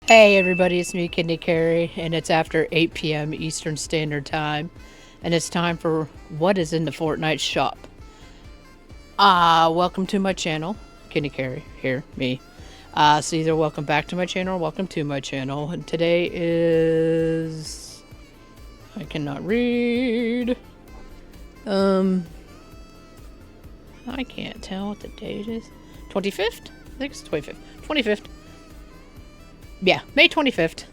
Hey everybody, it's me, Carrie, and it's after 8 p.m. Eastern Standard Time, and it's time for what is in the Fortnite Shop. Welcome to my channel, Carrie, here, me. So either welcome back to my channel or welcome to my channel, and today is... I cannot read. I can't tell what the date is. 25th? I think it's 25th. 25th. Yeah, May 25th.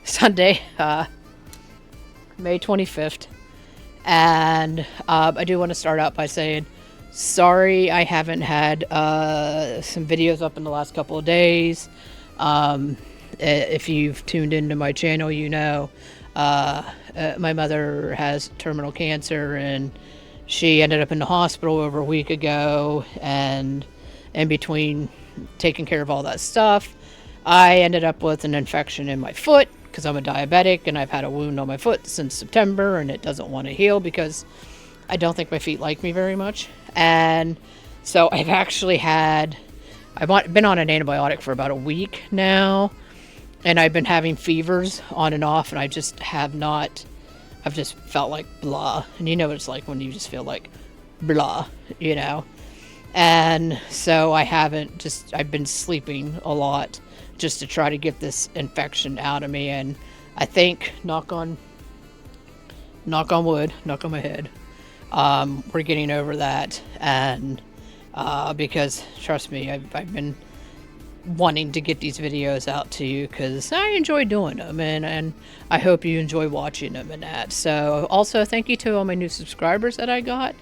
Sunday, May 25th. And I do want to start out by saying, sorry I haven't had some videos up in the last couple of days. If you've tuned into my channel, you know my mother has terminal cancer, and she ended up in the hospital over a week ago, and in between taking care of all that stuff, I ended up with an infection in my foot because I'm a diabetic, and I've had a wound on my foot since September, and it doesn't want to heal because I don't think my feet like me very much. And so I've actually had, I've been on an antibiotic for about a week now, and I've been having fevers on and off, and I just have not, I've just felt like blah. And you know what it's like when you just feel like blah, you know? And so I've been sleeping a lot just to try to get this infection out of me. And I think, knock on wood, knock on my head, we're getting over that. And because, trust me, I've been wanting to get these videos out to you because I enjoy doing them, and I hope you enjoy watching them and that. So also thank you to all my new subscribers that I got.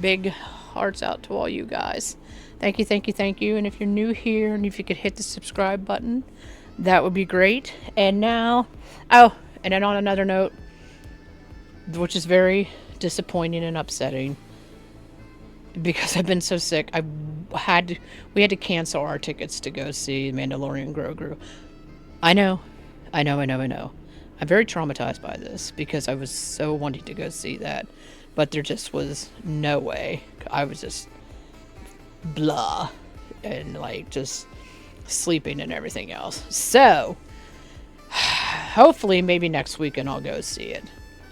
Big hearts out to all you guys. Thank you, thank you, thank you. And if you're new here, and if you could hit the subscribe button, that would be great. And now, oh, and then on another note, which is very disappointing and upsetting, because I've been so sick, we had to cancel our tickets to go see Mandalorian Grogu. I know. I'm very traumatized by this because I was so wanting to go see that, but there just was no way. I was just blah, and like just sleeping and everything else. So hopefully maybe next weekend I'll go see it.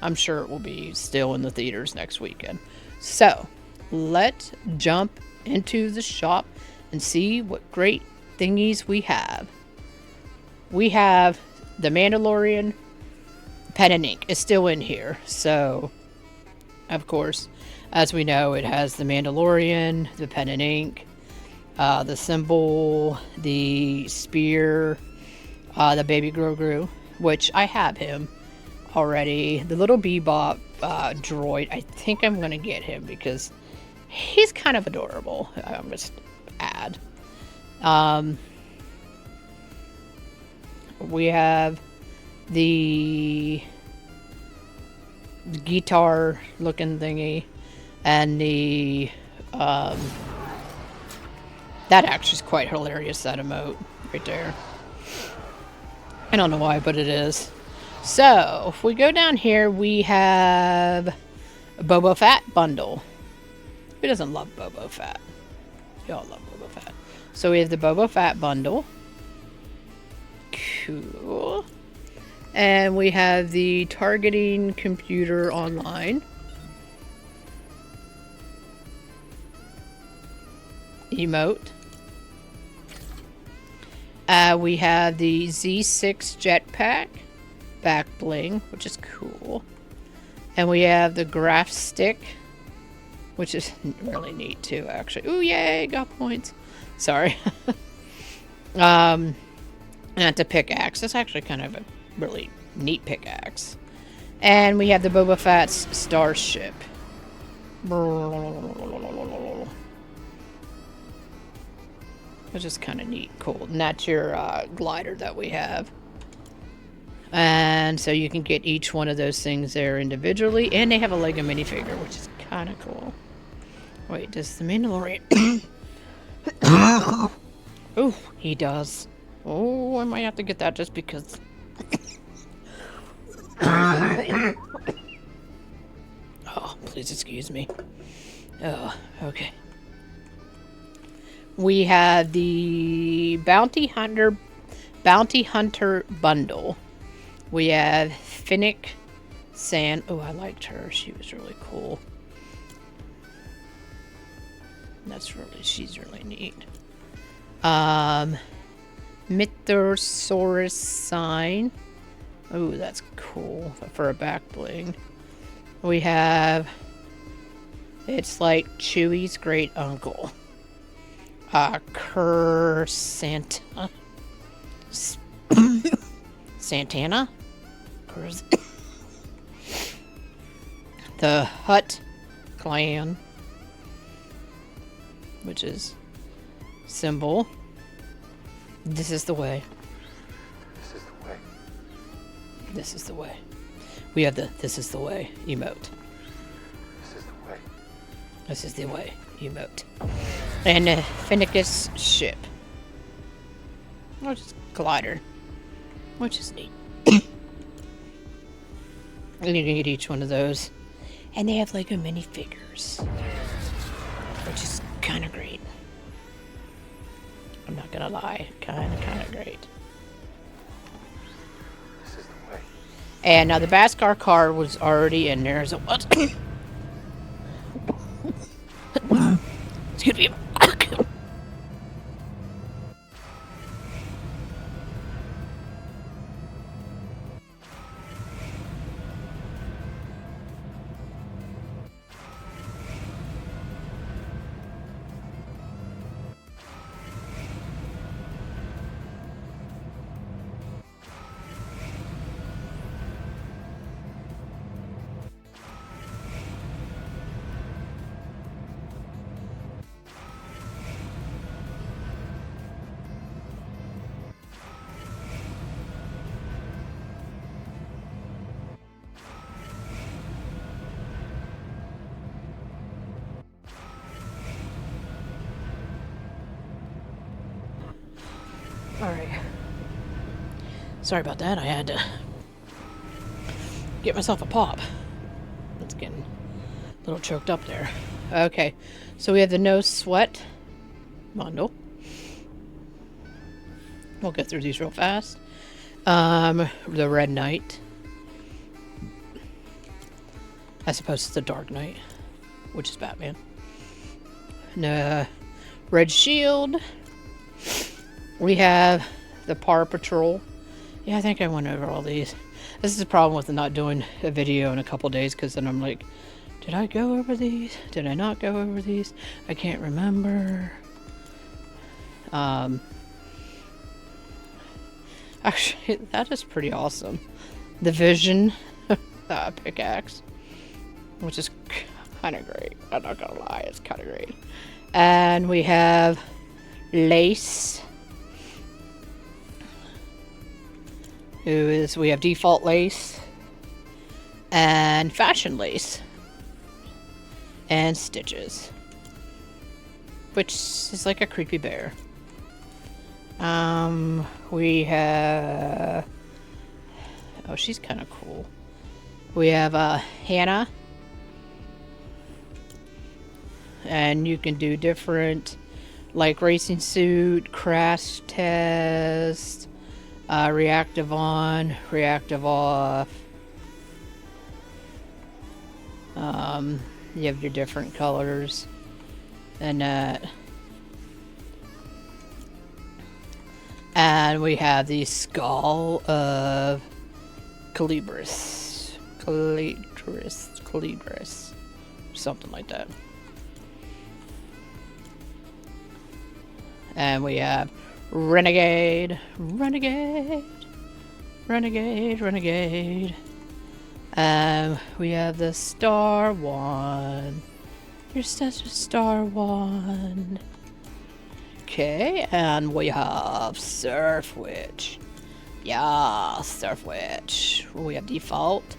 I'm sure it will be still in the theaters next weekend. So let's jump into the shop and see what great thingies we have. We have the Mandalorian pen and ink is still in here. So, of course, as we know, it has the Mandalorian, the pen and ink, the symbol, the spear, the baby Grogu, which I have him already. The little Bebop droid, I think I'm going to get him because he's kind of adorable. I'm just add. We have the guitar looking thingy, and the that actually is quite hilarious, that emote right there. I don't know why, but it is. So if we go down here, we have a Boba Fett bundle. Who doesn't love Boba Fett? Y'all love Boba Fett. So we have the Boba Fett bundle. Cool. And we have the targeting computer online. Emote. We have the Z6 jetpack back bling, which is cool. And we have the graph stick, which is really neat too, actually. Ooh, yay, got points. Sorry. And the pickaxe. That's actually kind of a really neat pickaxe. And we have the Boba Fett's starship. Which is kind of neat, cool. And that's your glider that we have. And so you can get each one of those things there individually. And they have a Lego minifigure, which is kind of cool. Wait, does the Mandalorian... Oh, he does. Oh, I might have to get that just because... Oh, please excuse me. Oh, okay. We have the Bounty Hunter Bounty Hunter Bundle. We have Finnick Sand. Oh, I liked her. She was really cool. She's really neat. Mythosaurus sign. Oh, that's cool for a back bling. We have, it's like Chewie's great uncle. Santana? The Hutt clan, which is symbol. This is the way. This is the way. This is the way. We have the "This is the way" emote. This is the way. This is the way emote. And Finnicus ship. Or just glider. Which is neat. And you can get each one of those. And they have Lego minifigures. Which is kind of great. I'm not gonna lie. Kind of great. This is the way. And now the Baskar card was already in there as it was. Excuse me. Alright. Sorry about that. I had to get myself a pop. It's getting a little choked up there. Okay. So we have the No Sweat bundle. We'll go through these real fast. The Red Knight. I suppose it's the Dark Knight, which is Batman. Red Shield. We have the Paw Patrol. Yeah, I think I went over all these. This is the problem with not doing a video in a couple days, because then I'm like, did I go over these? Did I not go over these? I can't remember. Actually, that is pretty awesome. The Vision pickaxe, which is kind of great. I'm not gonna lie, it's kind of great. And we have Lace. We have Default Lace and Fashion Lace and Stitches, which is like a creepy bear. We have, oh, she's kind of cool. We have Hannah, and you can do different, like racing suit, crash test, reactive on, reactive off. You have your different colors and and we have the skull of Calibris, something like that. And we have Renegade. We have the Star One. You're such a Star One. Okay, and we have Surf Witch. Yeah, Surf Witch. We have Default.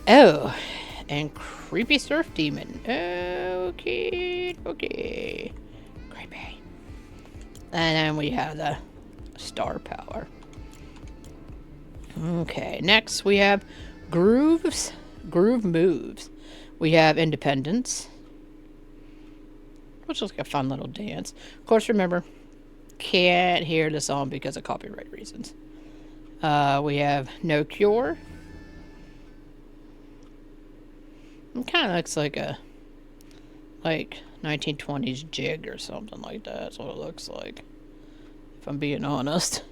Oh, and Creepy Surf Demon. Okay. Creepy. And then we have the Star Power. Okay, next we have Groove Moves. We have Independence, which looks like a fun little dance. Of course, remember, can't hear the song because of copyright reasons. We have No Cure. It kind of looks like a 1920s jig or something like that. That's what it looks like, if I'm being honest.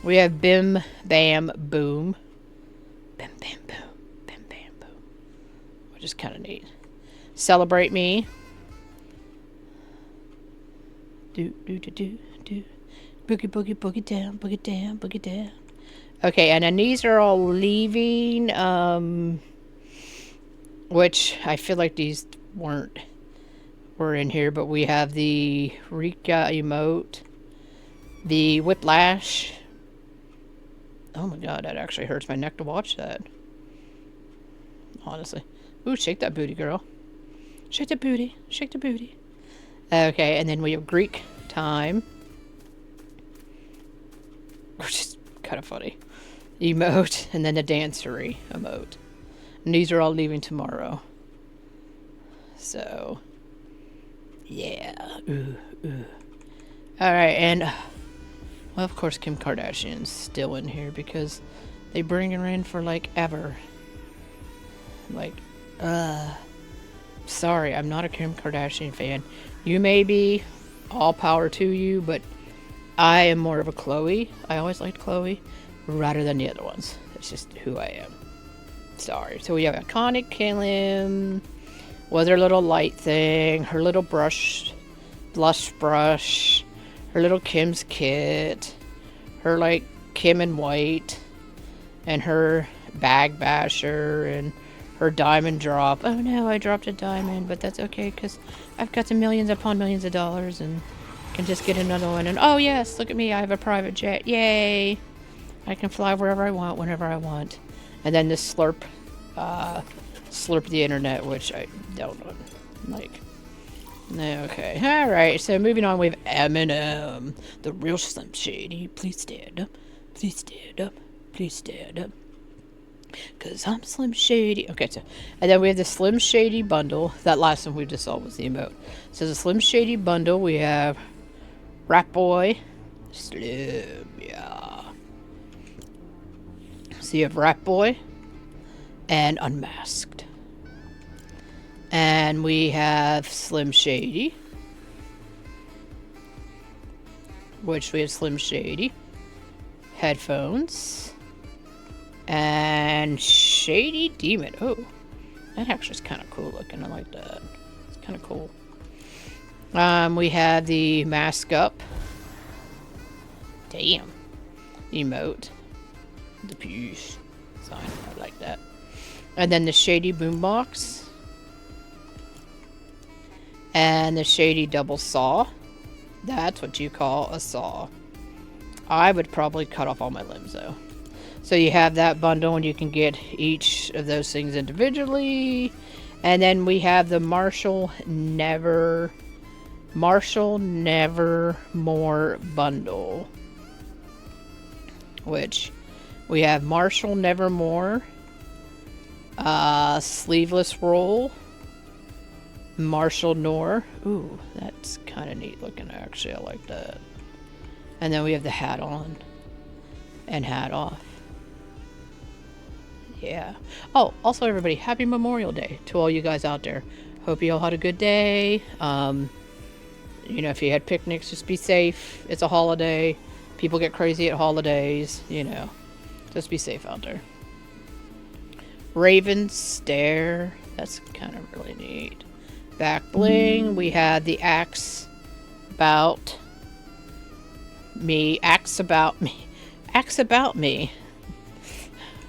We have Bim Bam Boom. Bim Bam Boom. Bim Bam Boom. Which is kind of neat. Celebrate Me. Do, do, do, do, do. Boogie, boogie, boogie down, boogie down, boogie down. Okay, and then these are all leaving, which I feel like these were in here, but we have the Rika emote, the Whiplash. Oh my god, that actually hurts my neck to watch that. Honestly. Ooh, shake that booty, girl. Shake the booty. Shake the booty. Okay, and then we have Greek Time. Which is kind of funny. Emote, and then the Dancery emote. And these are all leaving tomorrow. So, yeah. Ooh, ooh. Alright, and, well, of course, Kim Kardashian's still in here because they bring her in for, like, ever. Like, sorry, I'm not a Kim Kardashian fan. You may be, all power to you, but I am more of a Chloe. I always liked Chloe rather than the other ones. That's just who I am. Sorry. So we have Iconic Kim with her little light thing, her little blush brush, her little Kim's kit, her like Kim in white, and her bag basher, and her diamond drop. Oh no, I dropped a diamond, but that's okay because I've got the millions upon millions of dollars and can just get another one. And oh yes, look at me, I have a private jet. Yay! I can fly wherever I want, whenever I want. And then this Slurp the internet, which I don't like. Okay, alright, so moving on, we have Eminem, the real Slim Shady. Please stand up, please stand up, please stand up. Cause I'm Slim Shady. Okay, so, and then we have the Slim Shady bundle. That last one we just saw was the emote. So the Slim Shady bundle, we have Rat Boy, Slim, yeah. So you have Rat Boy and Unmasked. And we have Slim Shady. Which we have Slim Shady. Headphones. And Shady Demon. Oh, that actually is kind of cool looking. I like that. It's kind of cool. We have the Mask Up. Damn. Emote. The peace sign. I like that. And then the Shady Boombox. And the Shady Double Saw. That's what you call a saw. I would probably cut off all my limbs though. So you have that bundle and you can get each of those things individually. And then we have the Marshall Nevermore bundle. Which we have Marshall Nevermore, sleeveless roll, Marshall Noir. Ooh, that's kind of neat looking actually. I like that. And then we have the hat on and hat off. Yeah. Oh, also everybody, happy Memorial Day to all you guys out there. Hope you all had a good day. You know, if you had picnics, just be safe. It's a holiday. People get crazy at holidays, you know. Just be safe out there. Raven Stare. That's kind of really neat. Back bling. We had the Axe About Me. Axe About Me. Axe About Me.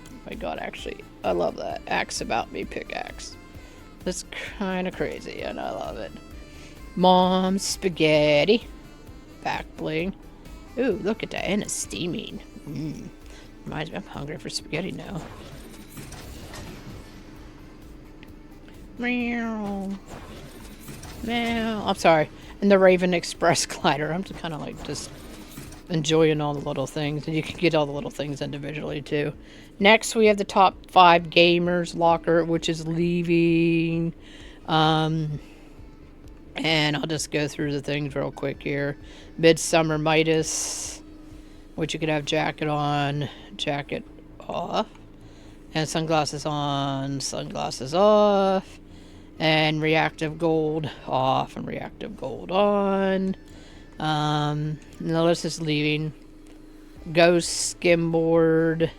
Oh my god, actually, I love that. Axe About Me pickaxe. That's kind of crazy, and I love it. Mom Spaghetti. Back bling. Ooh, look at that. And it's steaming. Reminds me, I'm hungry for spaghetti now. Meow. Meow. I'm sorry. And the Raven Express glider. I'm just kind of like just enjoying all the little things. And you can get all the little things individually too. Next, we have the top 5 gamers locker, which is leaving. And I'll just go through the things real quick here. Midsummer Midas, which you could have jacket on, jacket off. And sunglasses on, sunglasses off. And reactive gold off and reactive gold on. Notice is leaving. Ghost skimboard.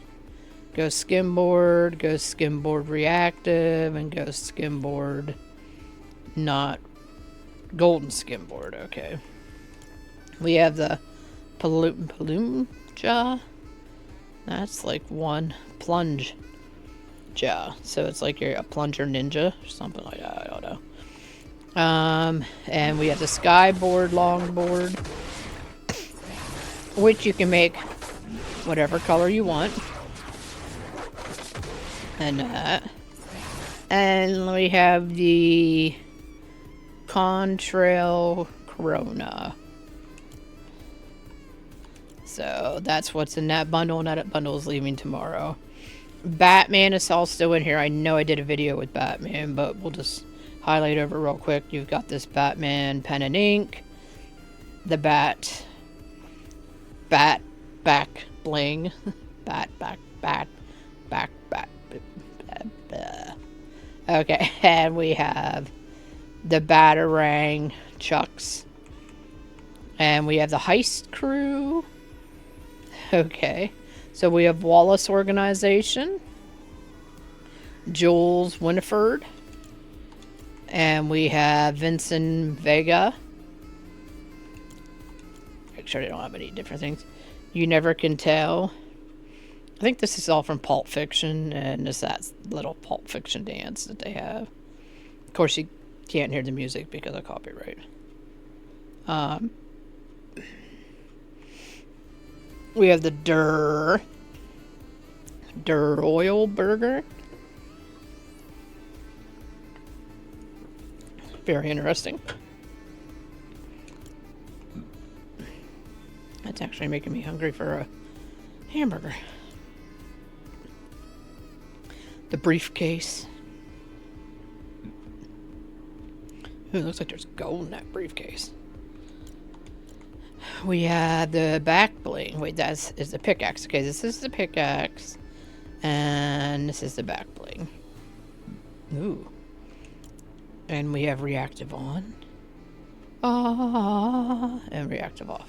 Ghost skimboard. Ghost skimboard reactive. And ghost skimboard not golden skimboard. Okay. We have the Palooja. That's like one plunge jaw. So it's like you're a plunger ninja or something like that. I don't know. And we have the skyboard longboard, which you can make whatever color you want. And that. And we have the Contrail Corona. So that's what's in that bundle, and that bundle is leaving tomorrow. Batman is all still in here. I know I did a video with Batman, but we'll just highlight over real quick. You've got this Batman pen and ink. The back bling. Back. Okay, and we have the Batarang Chucks. And we have the Heist Crew. Okay. So we have Wallace Organization. Jules Winifred. And we have Vincent Vega. Make sure they don't have any different things. You Never Can Tell. I think this is all from Pulp Fiction, and it's that little Pulp Fiction dance that they have. Of course, you can't hear the music because of copyright. We have the Durr Oil Burger. Very interesting. That's actually making me hungry for a hamburger. The briefcase. Ooh, looks like there's gold in that briefcase. We have the back bling. Wait, that is the pickaxe. Okay, this is the pickaxe. And this is the back bling. Ooh. And we have reactive on. And reactive off.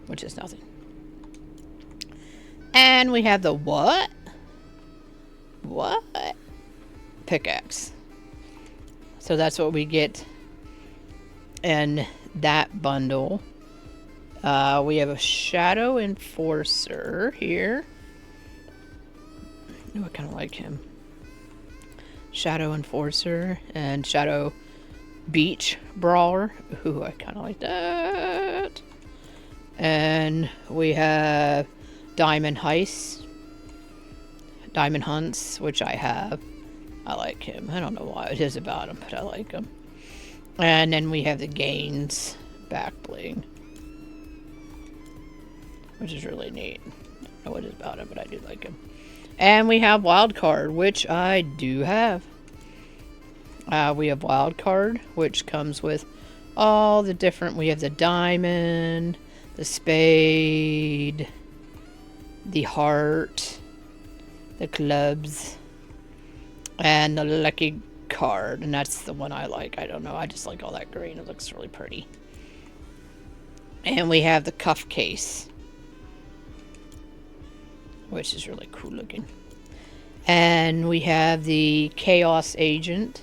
Which is nothing. And we have the what? What? Pickaxe. So that's what we get in that bundle. We have a Shadow Enforcer here. Ooh, I kind of like him. Shadow Enforcer and Shadow Beach Brawler. Ooh, I kind of like that. And we have Diamond Heist. Diamond Hunts, which I have. I like him. I don't know why it is about him, but I like him. And then we have the Gaines back bling, which is really neat. I don't know what it is about him, but I do like him. And we have Wild Card, which I do have. We have Wild Card, which comes with all the different... We have the Diamond, the Spade, the Heart, the Clubs, and the Lucky Card. And that's the one I like. I don't know. I just like all that green. It looks really pretty. And we have the Cuff Case, which is really cool looking. And we have the Chaos Agent.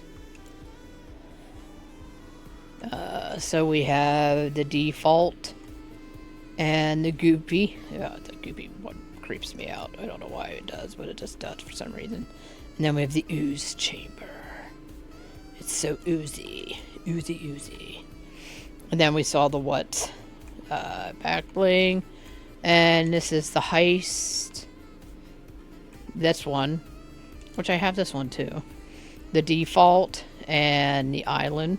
So we have the Default and the Goopy. Yeah, the Goopy one creeps me out. I don't know why it does, but it just does for some reason. And then we have the Ooze Chamber. It's so oozy. Oozy. And then we saw the what? Back bling. And this is the Heist. This one. Which I have this one too. The Default and the Island.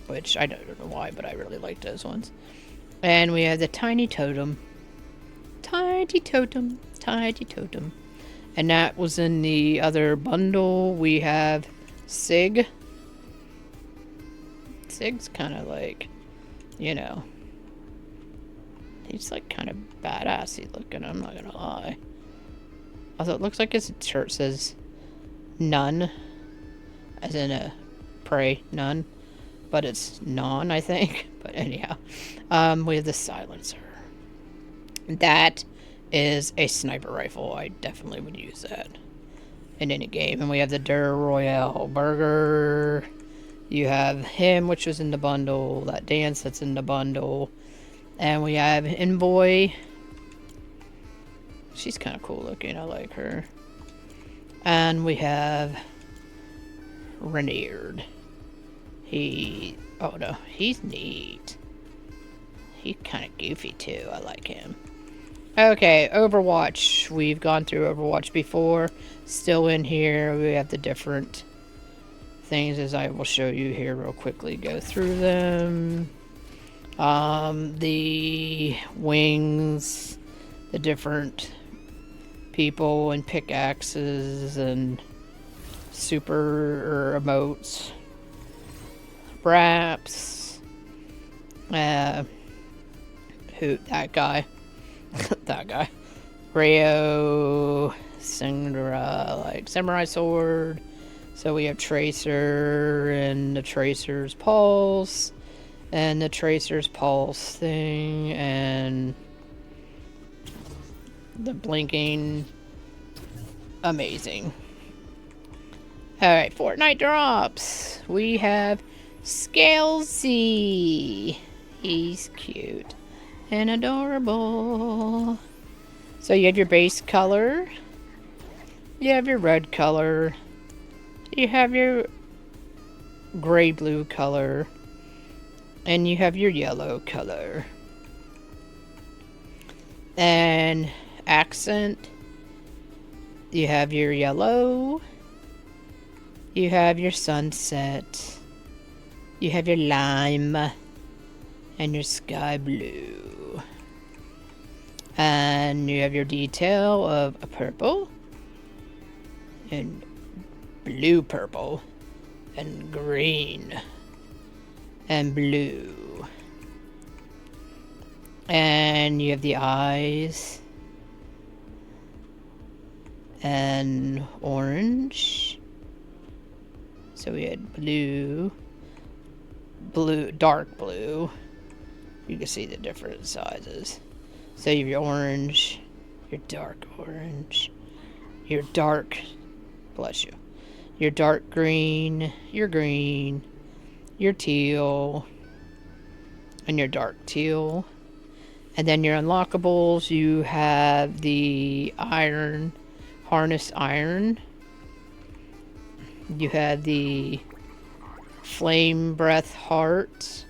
Which I don't know why, but I really like those ones. And we have the Tiny Totem. Tiny Totem. And that was in the other bundle. We have Sig. Sig's kind of like, you know, he's like kind of badassy looking, I'm not gonna lie. Also, it looks like his shirt says none, as in a pray, none, but it's non, I think. But anyhow, we have the silencer. That is a sniper rifle. I definitely would use that in any game. And we have the Dur Royale burger. You have him, which was in the bundle. That dance that's in the bundle. And we have Envoy. She's kind of cool looking. I like her. And we have Reneared. Oh no, he's neat. He's kind of goofy too. I like him. Okay, Overwatch. We've gone through Overwatch before. Still in here, we have the different things as I will show you here real quickly. Go through them. The wings, the different people and pickaxes and super emotes, wraps, that guy, that guy, Rayo, like samurai sword. So we have Tracer and the Tracer's pulse and the Tracer's pulse thing and the blinking. Amazing. Alright, Fortnite drops. We have Scalesy. He's cute and adorable. So you have your base color. You have your red color. You have your gray-blue color. And you have your yellow color. And accent. You have your yellow. You have your sunset. You have your lime. And your sky blue. And you have your detail of a purple. And blue purple. And green. And blue. And you have the eyes. And orange. So we had blue, dark blue. You can see the different sizes. So you have your orange, your dark orange, your dark, bless you, your dark green, your teal, and your dark teal. And then your unlockables, you have the iron, harness iron. You have the flame breath heart.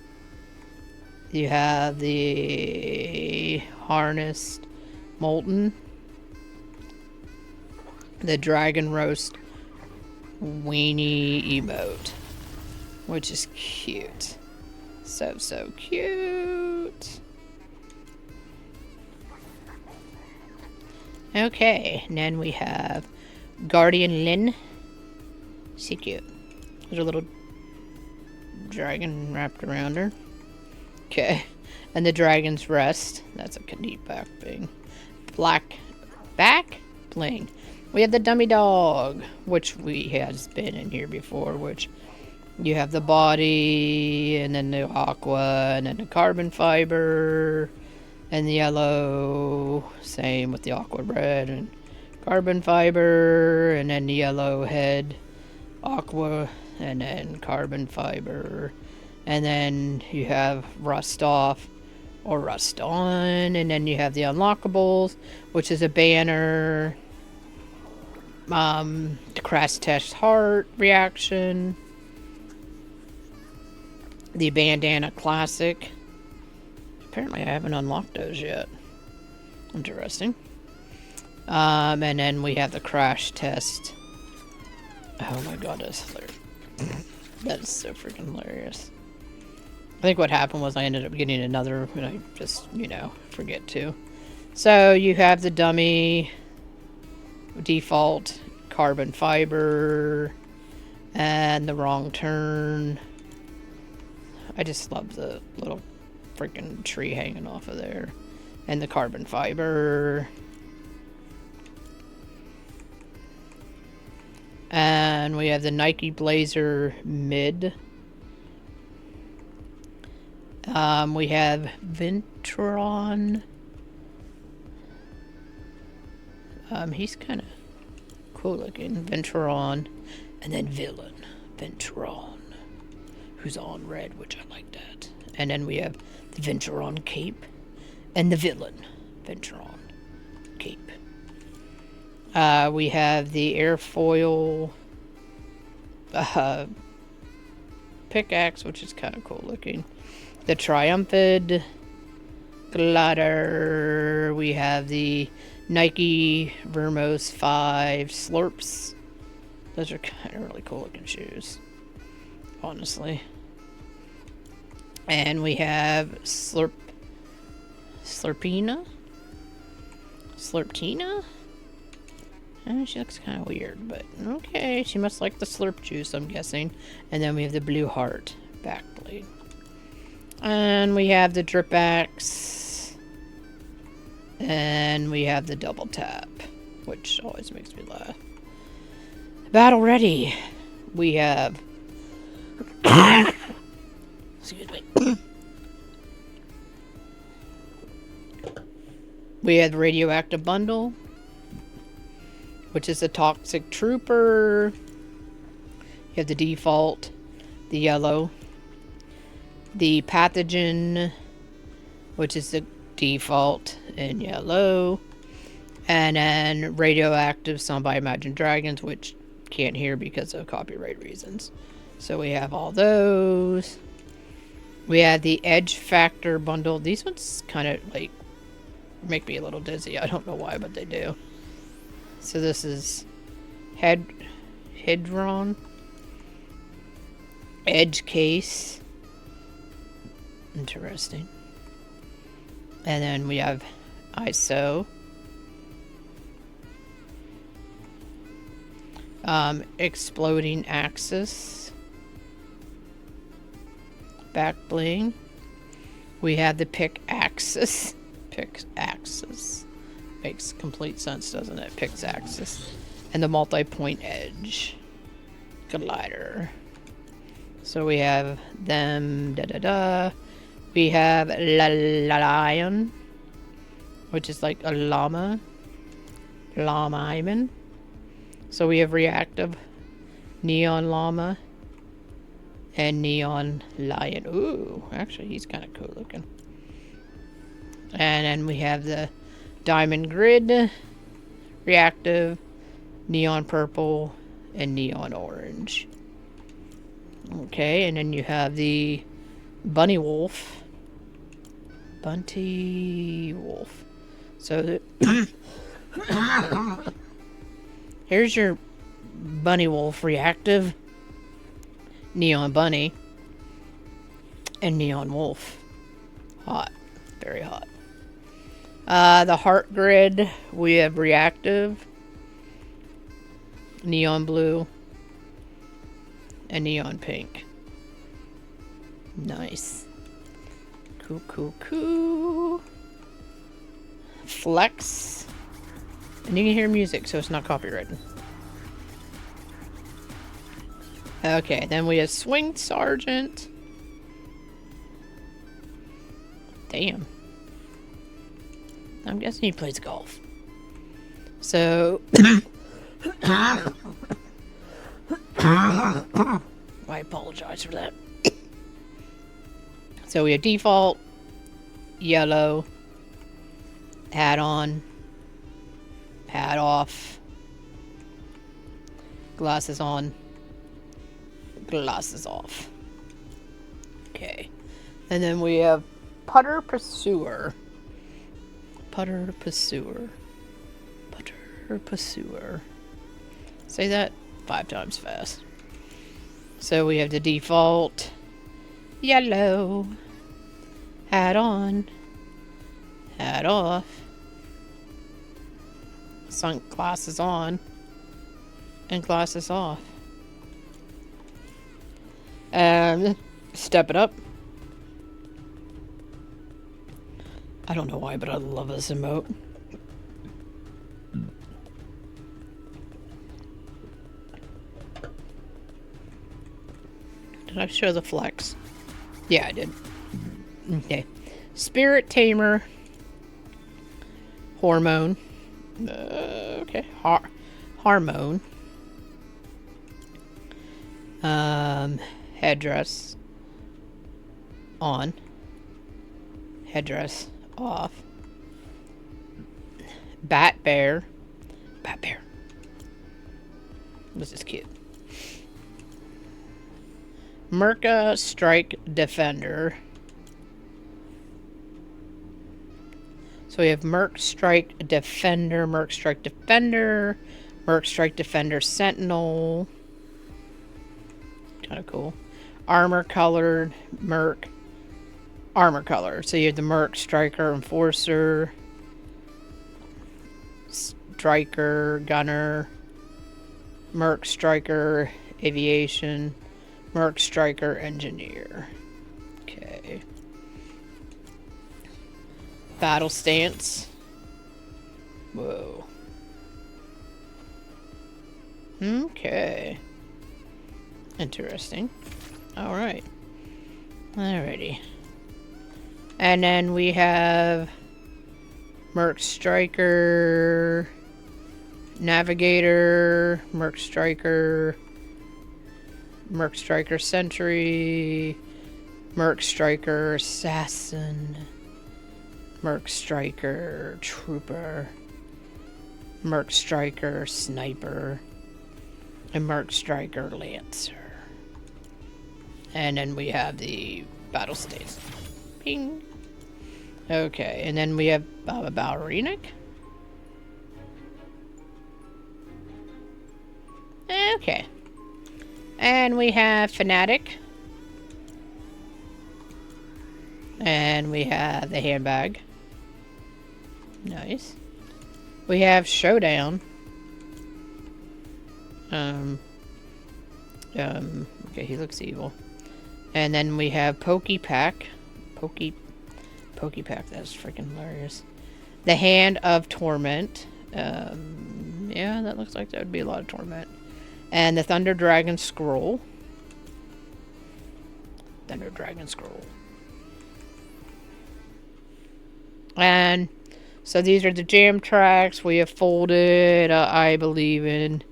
You have the harnessed molten. The dragon roast weenie emote, which is cute. So cute. Okay, and then we have Guardian Lyn. She cute. There's a little dragon wrapped around her. Okay. And the dragon's rest. That's a neat back thing. Black back bling. We have the dummy dog, which has been in here before, which you have the body, and then the aqua, and then the carbon fiber, and the yellow. Same with the aqua red and carbon fiber, and then the yellow head. Aqua, and then carbon fiber, and then you have rust off or rust on, and then you have the unlockables, which is a banner, the crash test heart reaction, the bandana classic. Apparently I haven't unlocked those yet. Interesting. And then we have the crash test. Oh my god, that's hilarious. That is so freaking hilarious. I think what happened was I ended up getting another, and I just, forget to. So you have the dummy default carbon fiber and the wrong turn. I just love the little freaking tree hanging off of there. And the carbon fiber. And we have the Nike Blazer mid. We have Ventron. He's kind of cool looking. Ventron. And then Villain. Ventron. Who's on red, which I like that. And then we have the Ventron cape. And the Villain. Ventron cape. We have the airfoil pickaxe, which is kind of cool looking. The Triumphid glider. We have the Nike Vermos 5 Slurps. Those are kind of really cool looking shoes, honestly. And we have Slurpina? She looks kind of weird, but okay. She must like the slurp juice, I'm guessing. And then we have the Blue Heart back blade. And we have the Drip Axe. And we have the Double Tap, which always makes me laugh. Battle ready. We have... Excuse me. We have the Radioactive Bundle, which is a Toxic Trooper. You have the default, the yellow. The Pathogen, which is the default in yellow. And then Radioactive, sung by Imagine Dragons, which can't hear because of copyright reasons. So we have all those. We have the Edge Factor Bundle. These ones kind of like make me a little dizzy. I don't know why, but they do. So this is Hedron, Edge Case. Interesting. And then we have ISO. Exploding Axis. Back bling. We have the Pickaxis. Pickaxis. Makes complete sense, doesn't it? Pickaxis. And the multi-point edge glider. So we have them. We have Lion, which is like a llama. Llama. So we have Reactive, Neon Llama, and Neon Lion. Ooh, actually he's kind of cool looking. And then we have the Diamond Grid, Reactive, Neon Purple, and Neon Orange. Okay, and then you have the Bunny Wolf. Bunty Wolf. So here's your Bunny Wolf Reactive, Neon Bunny, and Neon Wolf. Hot. Very hot. The Heart Grid, we have Reactive, Neon Blue, and Neon Pink. Nice. Cool. Flex. And you can hear music, so it's not copyrighted. Okay, then we have Swing Sergeant. Damn. I'm guessing he plays golf. So... I apologize for that. So we have default, yellow, hat on, hat off, glasses on, glasses off. Okay. And then we have Putter Pursuer. Putter Pursuer. Putter Pursuer. Say that 5 times fast. So we have the default, yellow, hat on, hat off, sunglasses on, and glasses off. And step it up, I don't know why, but I love this emote. Did I show the flex? Yeah, I did. Okay. Spirit Tamer. Hormone. Okay. Hormone. Headdress. On. Headdress. Off. Bat Bear. Bat Bear. This is cute. Merca Strike Defender. So we have Merc Strike Defender, Merc Strike Defender, Merc Strike Defender Sentinel. Kind of cool. Armor colored Merc. Armor color. So you have the Merc Striker Enforcer, Striker Gunner, Merc Striker Aviation, Merc Striker Engineer. Okay. Battle Stance. Whoa. Okay. Interesting. Alright. Alrighty. And then we have Merc Striker Navigator, Merc Striker Sentry, Merc Striker Assassin, Merc Striker Trooper, Merc Striker Sniper, and Merc Striker Lancer. And then we have the battle states. Ping. Okay, and then we have Ballerinic. Okay. And we have Fanatic. And we have the handbag. Nice. We have Showdown. Okay, he looks evil. And then we have Pokepack. Pokepack, that's freaking hilarious. The Hand of Torment. Yeah, that looks like that would be a lot of torment. And the Thunder Dragon Scroll. Thunder Dragon Scroll. And so these are the jam tracks. We have folded I Believe in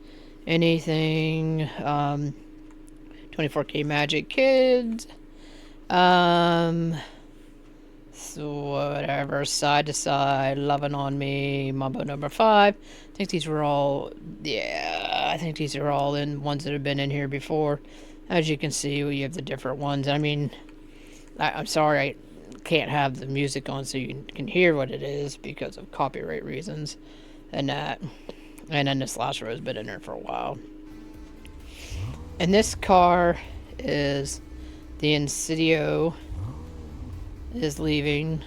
Anything. 24K Magic Kids. So whatever. Side to Side. Loving on Me. Mambo number 5. I think these were all, yeah, I think these are all in ones that have been in here before. As you can see, we have the different ones. I mean, I'm sorry I can't have the music on so you can hear what it is because of copyright reasons and that. And then this last row has been in there for a while. And this car is the Insidio is leaving.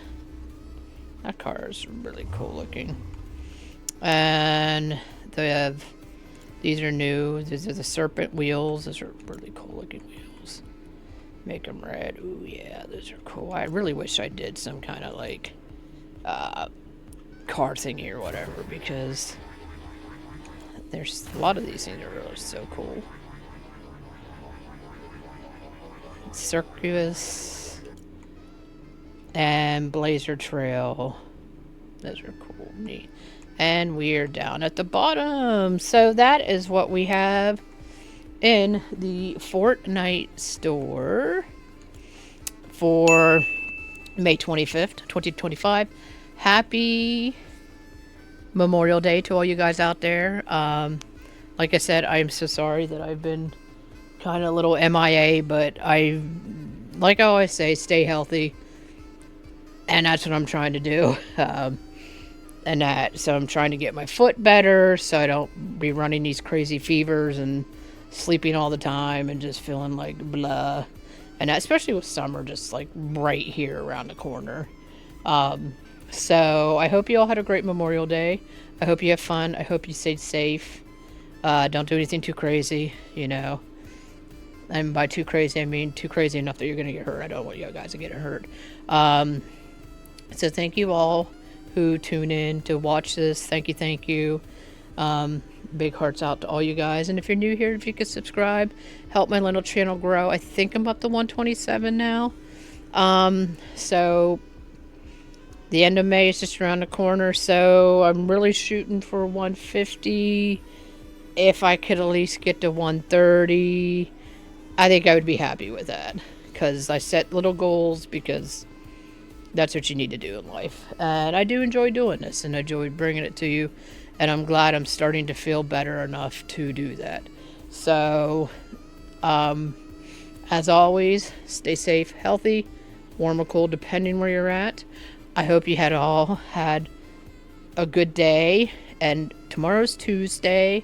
That car is really cool looking. And they have, these are new. These are the Serpent wheels. Those are really cool looking wheels. Make them red. Ooh, yeah, those are cool. I really wish I did some kind of like car thingy or whatever because there's a lot of these things are really so cool. Circus and Blazer Trail. Those are cool, neat. And we are down at the bottom. So that is what we have in the Fortnite store for May 25th, 2025. Happy Memorial Day to all you guys out there. Like I said, I am so sorry that I've been kind of a little MIA, but like I always say, stay healthy. And that's what I'm trying to do. So I'm trying to get my foot better so I don't be running these crazy fevers and sleeping all the time and just feeling like blah. And especially with summer just like right here around the corner. So I hope you all had a great Memorial Day. I hope you have fun. I hope you stayed safe. Don't do anything too crazy, you know. And by too crazy, I mean too crazy enough that you're going to get hurt. I don't want you guys to get hurt. So thank you all who tune in to watch this. Thank you, thank you. Big hearts out to all you guys. And if you're new here, if you could subscribe, help my little channel grow. I think I'm up to 127 now. So the end of May is just around the corner. So I'm really shooting for 150. If I could at least get to 130, I think I would be happy with that. Because I set little goals because that's what you need to do in life. And I do enjoy doing this and I enjoy bringing it to you. And I'm glad I'm starting to feel better enough to do that. So, as always, stay safe, healthy, warm or cold, depending where you're at. I hope you all had a good day. And tomorrow's Tuesday.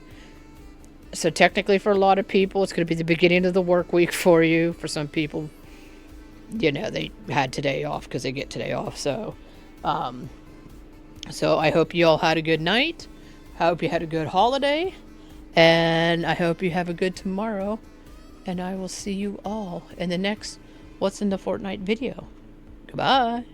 So technically for a lot of people, it's going to be the beginning of the work week for you. For some people, you know, they had today off because they get today off. So I hope you all had a good night. I hope you had a good holiday. And I hope you have a good tomorrow. And I will see you all in the next What's in the Fortnite video. Goodbye.